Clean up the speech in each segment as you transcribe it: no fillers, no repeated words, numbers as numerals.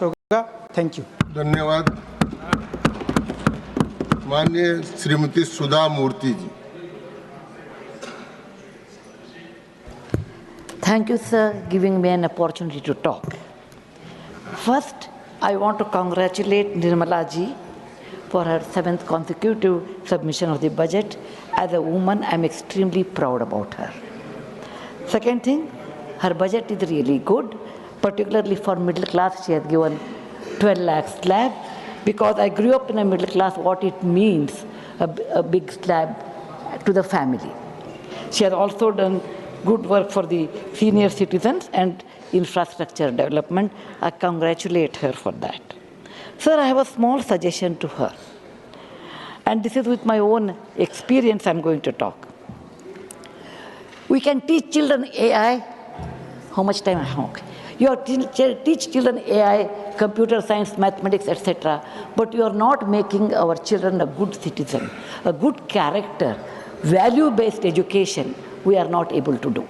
होगा. Thank you. धन्यवाद. माननीय श्रीमती सुधा मूर्ति जी. Thank you, sir, giving me an opportunity to talk. First, I want to congratulate Nirmala ji for her 7th consecutive submission of the budget. As a woman, I'm extremely proud about her. Second thing, her budget is really good, particularly for middle class. She has given 12 lakh slab, because I grew up in a middle class, what it means, a big slab to the family. She has also done good work for the senior citizens and infrastructure development. I congratulate her for that. Sir, I have a small suggestion to her. And this is with my own experience I'm going to talk. We can teach children AI. How much time I have? Okay. You are teach children AI, computer science, mathematics, etc. But you are not making our children a good citizen, a good character, value-based education. We are not able to do.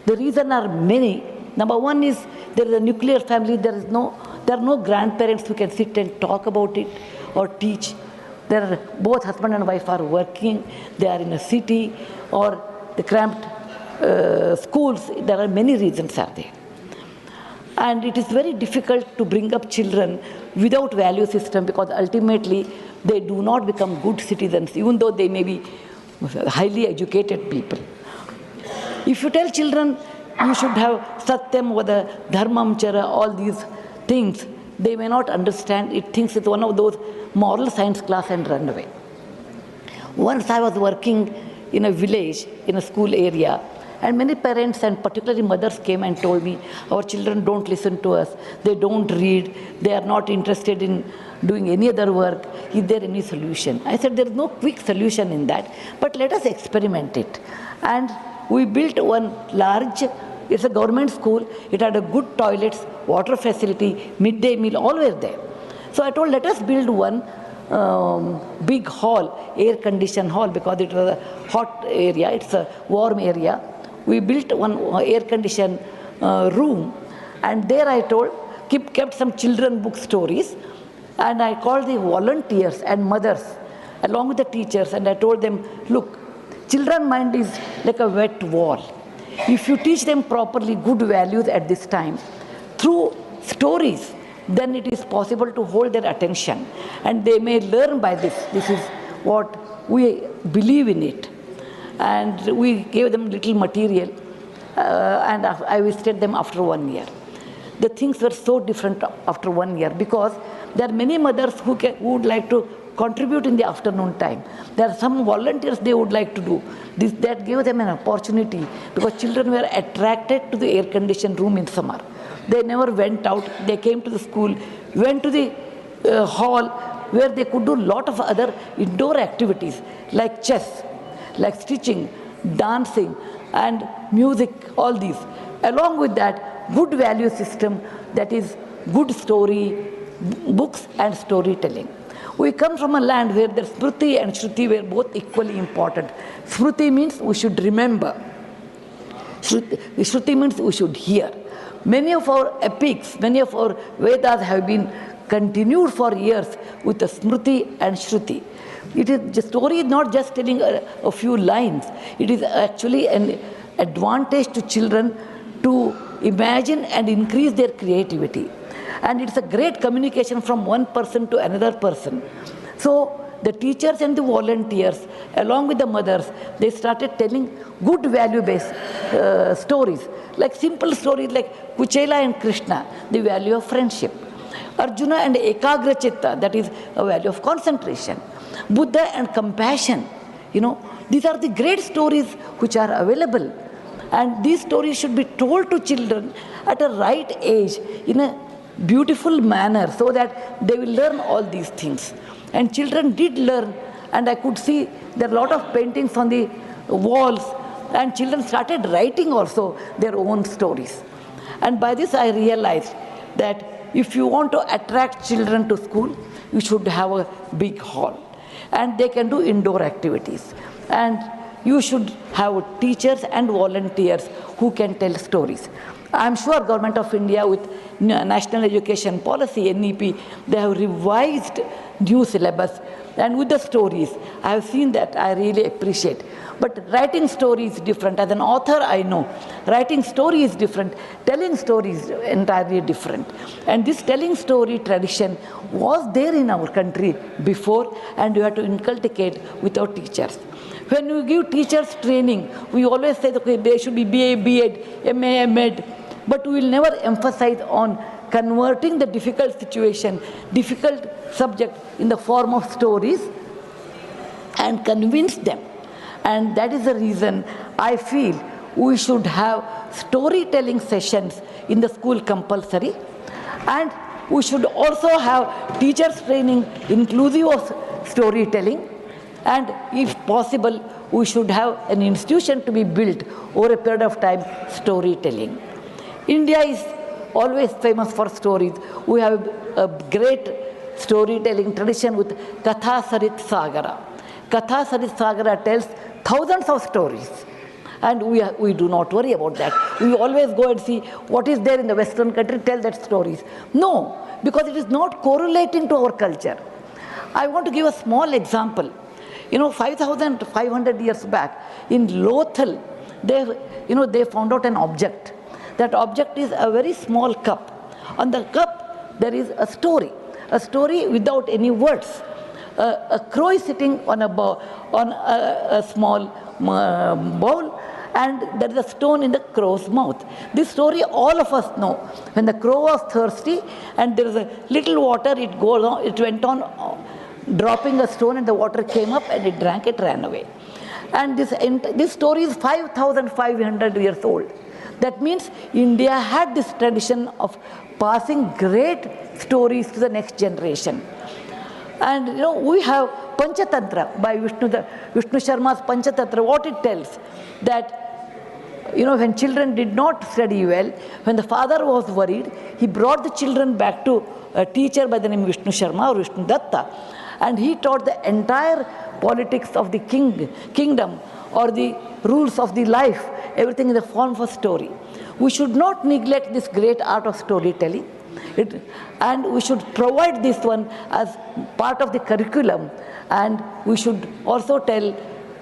The reasons are many. Number one is there is a nuclear family. There are no grandparents who can sit and talk about it or teach. There are both husband and wife are working. They are in a city or the cramped schools. There are many reasons are there. And it is very difficult to bring up children without value system, because ultimately they do not become good citizens, even though they may be highly educated people. If you tell children you should have Satyam, Vada, Dharmam, Chara, all these things, they may not understand. It thinks it's one of those moral science class and run away. Once I was working in a village, in a school area, and many parents and particularly mothers came and told me, our children don't listen to us, they don't read, they are not interested in doing any other work. Is there any solution? I said, there is no quick solution in that, but let us experiment it. And we built one large, it's a government school, it had a good toilets, water facility, midday meal, all were there. So I told, let us build one big hall, air-conditioned hall, because it was a hot area, it's a warm area. We built one air-conditioned room, and there I told, kept some children book stories, and I called the volunteers and mothers along with the teachers, and I told them, look, children's mind is like a wet wall. If you teach them properly good values at this time, through stories, then it is possible to hold their attention, and they may learn by this. This is what we believe in it. And we gave them little material, and I visited them after 1 year. The things were so different after 1 year, because there are many mothers who would like to contribute in the afternoon time. There are some volunteers they would like to do. That gave them an opportunity, because children were attracted to the air-conditioned room in summer. They never went out. They came to the school, went to the hall, where they could do a lot of other indoor activities like chess, like stitching, dancing, and music, all these. Along with that, good value system, that is good story, books and storytelling. We come from a land where the Smriti and Shruti were both equally important. Smriti means we should remember. Shruti means we should hear. Many of our epics, many of our Vedas have been continued for years with the Smriti and Shruti. The story is not just telling a few lines. It is actually an advantage to children to imagine and increase their creativity. And it's a great communication from one person to another person. So the teachers and the volunteers, along with the mothers, they started telling good value-based stories, like simple stories like Kuchela and Krishna, the value of friendship. Arjuna and Ekagra Chitta, that is a value of concentration. Buddha and compassion, these are the great stories which are available. And these stories should be told to children at a right age in a beautiful manner, so that they will learn all these things. And children did learn, and I could see there are a lot of paintings on the walls, and children started writing also their own stories. And by this I realized that if you want to attract children to school, you should have a big hall, and they can do indoor activities. And you should have teachers and volunteers who can tell stories. I'm sure Government of India with National Education Policy, NEP, they have revised new syllabus and with the stories. I have seen that, I really appreciate. But writing story is different. As an author, I know writing story is different, telling story is entirely different. And this telling story tradition was there in our country before, and you have to inculcate with our teachers. When we give teachers training, we always say, okay, they should be BA, B.Ed, MA, M.Ed, but we will never emphasize on converting the difficult situation, difficult subject in the form of stories and convince them. And that is the reason I feel we should have storytelling sessions in the school compulsory, and we should also have teachers training inclusive of storytelling, and if possible we should have an institution to be built over a period of time, storytelling. India is always famous for stories. We have a great storytelling tradition with Katha Sarit Sagara. Katha Sarit Sagara tells thousands of stories, and we do not worry about that. We always go and see what is there in the Western country, tell that stories. No, because it is not correlating to our culture. I want to give a small example. 5,500 years back in Lothal, they found out an object. That object is a very small cup. On the cup there is a story without any words. A crow is sitting on a small bowl, and there is a stone in the crow's mouth. This story all of us know. When the crow was thirsty and there is a little water, it went on dropping a stone, and the water came up and it drank, it ran away. And this story is 5,500 years old. That means India had this tradition of passing great stories to the next generation. And we have Panchatantra by Vishnu Sharma's Panchatantra. What it tells, that when children did not study well, when the father was worried, he brought the children back to a teacher by the name of Vishnu Sharma or Vishnu Datta, and he taught the entire politics of the kingdom or the rules of the life, everything in the form of a story. We should not neglect this great art of storytelling, and we should provide this one as part of the curriculum, and we should also tell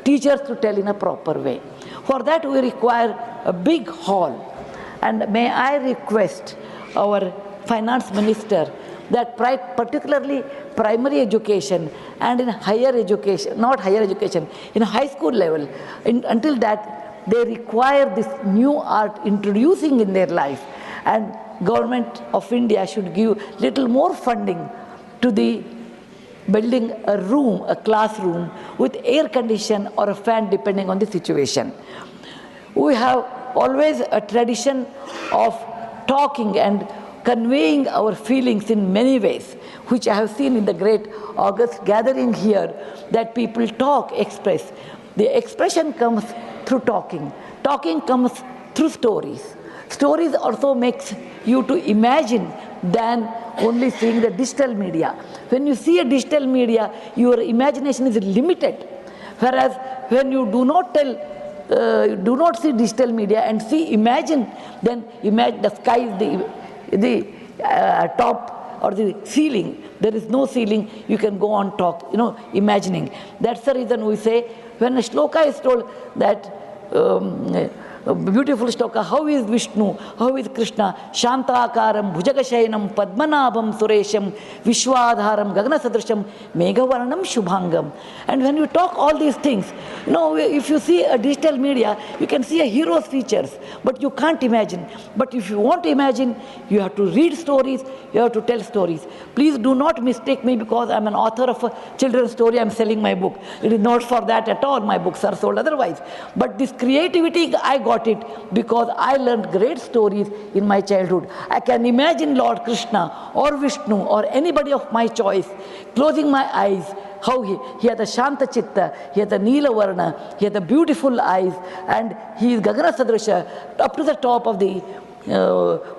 teachers to tell in a proper way. For that we require a big hall, and may I request our finance minister that particularly primary education and in higher education, not higher education, in high school level, until that they require this new art introducing in their life, and Government of India should give little more funding to the building a classroom with air condition or a fan depending on the situation. We have always a tradition of talking and conveying our feelings in many ways, which I have seen in the great August gathering here, that people talk, express. The expression comes through talking. Talking comes through stories. Stories also makes you to imagine than only seeing the digital media. When you see a digital media, your imagination is limited. Whereas when you do not see digital media and imagine, then imagine the sky is the top or the ceiling. There is no ceiling, you can go on imagining. That's the reason we say, when a shloka is told that, a beautiful shloka, how is Vishnu, how is Krishna, Shantakaram, Bhujagashayanam, Padmanabham, Suresham, Vishwadharam, Gaganasadrasham, Meghavarnam, Shubhangam. And when you talk all these things, if you see a digital media, you can see a hero's features, but you can't imagine. But if you want to imagine, you have to read stories, you have to tell stories. Please do not mistake me because I'm an author of a children's story, I'm selling my book. It is not for that at all, my books are sold otherwise. But this creativity, I got it because I learned great stories in my childhood. I can imagine Lord Krishna or Vishnu or anybody of my choice, closing my eyes, how he had a Shanta Chitta, he had a Neela Varna, he had the beautiful eyes, and he is Gagana Sadrisha, up to the top of the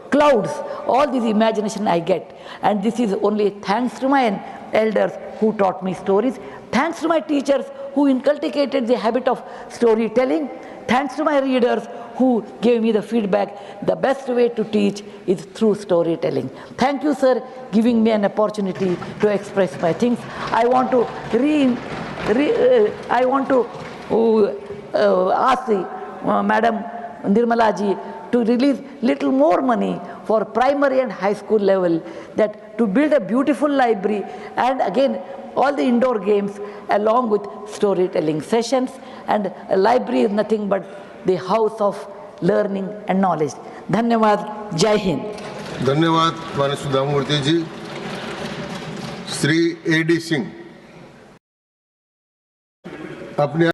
clouds. All this imagination I get. And this is only thanks to my elders who taught me stories, thanks to my teachers who inculcated the habit of storytelling, thanks to my readers who gave me the feedback, the best way to teach is through storytelling. Thank you, sir, giving me an opportunity to express my things. I want to ask the Madam Nirmala ji to release little more money for primary and high school level, that to build a beautiful library and again all the indoor games along with storytelling sessions. And a library is nothing but the house of learning and knowledge. Dhanyavad. Jai Hind. धन्यवाद माननीय सुधा मूर्ति जी. Shri A.D. Singh, अपने